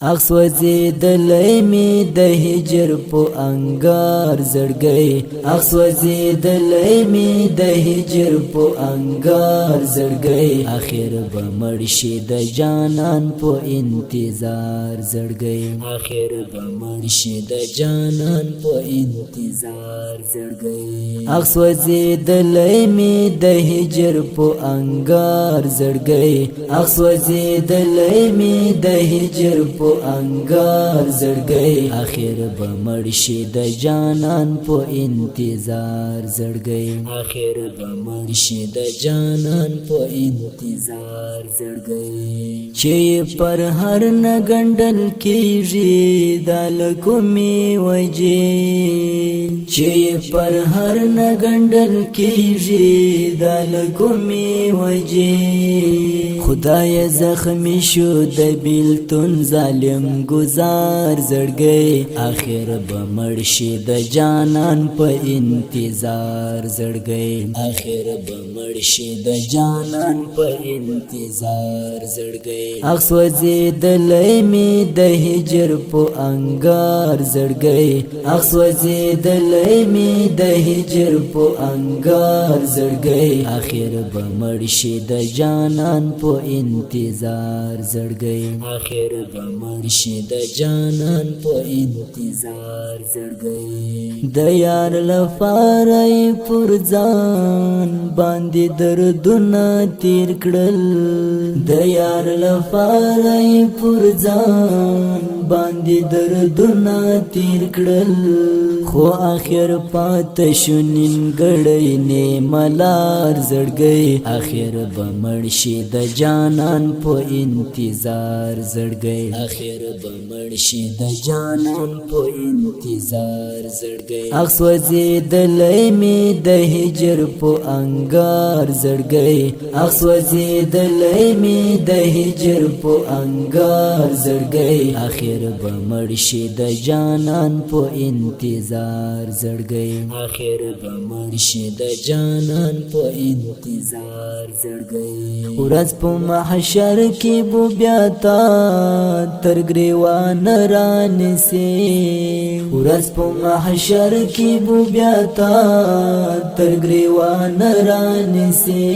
اخسوځېدلی می د هجر په انګار زړګی اخسوځېدلی می د هجر په انګار زړګی اخر به مړ شي د جانان په انتظار زړګی اخر به مړ شي د جانان په انتظار زړګی اخسوځېدلی می د هجر په انګار زړګی اخسوځېدلی می د هجر په انګار زړګی اخر به مړ شي د جانان په انتظار زړګی اخر به مړ شي د جانان په انتظار زړګی چې پر هر نګندل کیږي د لکومي وجې چې پر هر نګندل کیږي د لکومي وجې خدای زخمی شو د بیلتون ظالم گزار زړګی اخر به مړ شي د جانان په انتظار زړګی اخر به مړ شي د جانان په انتظار زړګی اخسوځېدلی می د هجر په انګار زړګی اخسوځېدلی می د هجر په انګار زړګی اخر به مړ شي د جانان په انتظار زړګی اخر به مړ شي د جانان په انتظار زړګی د یار لپاره پر ځان باندې دردونه تیر کړل د یار لپاره پر ځان باندې دردونه تیر کړل خو اخر پات شونین ګړی نه ملار زړګی اخر به مړ شي د جانان په انتظار زړګی اخر به مړ شي د جانان په انتظار زړګی اخسوځېدلی می د هجر په انګار زړګی اخسوځېدلی می د هجر په انګار زړګی اخر به مړ شي د جانان په انتظار زړګی اخر به مړ شي د جانان په انتظار زړګی ورځ په محشر کې بو بیا تا تر ګریوان رانیسي ورځ په محشر کې بو بیا تا تر ګریوان رانیسي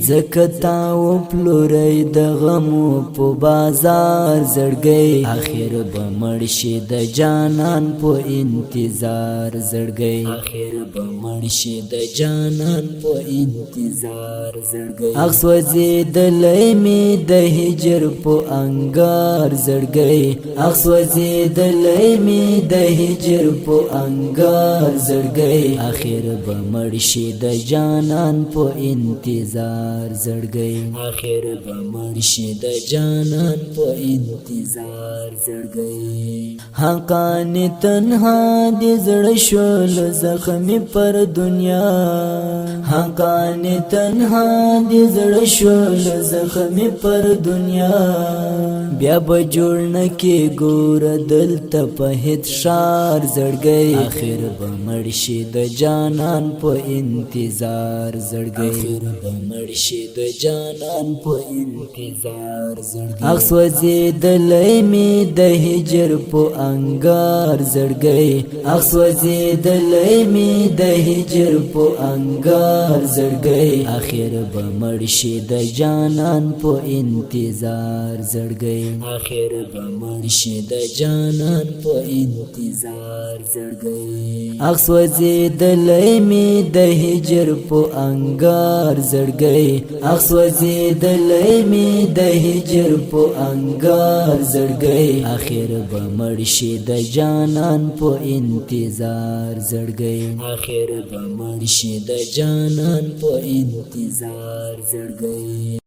زکتا و پلوری د غمو په بازار زړګی اخر به مړ شي د جانان په انتظار زړګی اخر به مړ شي د جانان په انتظار زړګی اخسوځېدلی می د هجر په انګار زړګی اخسوځېدلی می د هجر په انګار زړګی اخر به مړ شي د جانان په انتظار زړګی اخر به مړ شي د جانان په انتظار زړګی حقان تنها دې زړه شول زخمی پر دنیا حقان تنها دې زړه شول زخمی پر دنیا بیا به جوړ نکې ګور دلته په هیڅ شار زړګی اخر به مړ شي د جانان په انتظار زړګی اخر به مړ شي د جانان په انتظار زړګی اخسوځېدلی می د هجر په انګار زړګی اخسوځېدلی می د هجر په انګار زړګی اخر به مړ شي د جانان په انتظار زړګی اخر به مړ شي د جانان په انتظار زړګی اخسوځېدلی می د هجر په انګار زړګی اخسوځېدلی می د هجر په انګار زړګی اخر به مړ شي د جانان په انتظار زړګی اخر به مړ شي د جانان په انتظار زړګی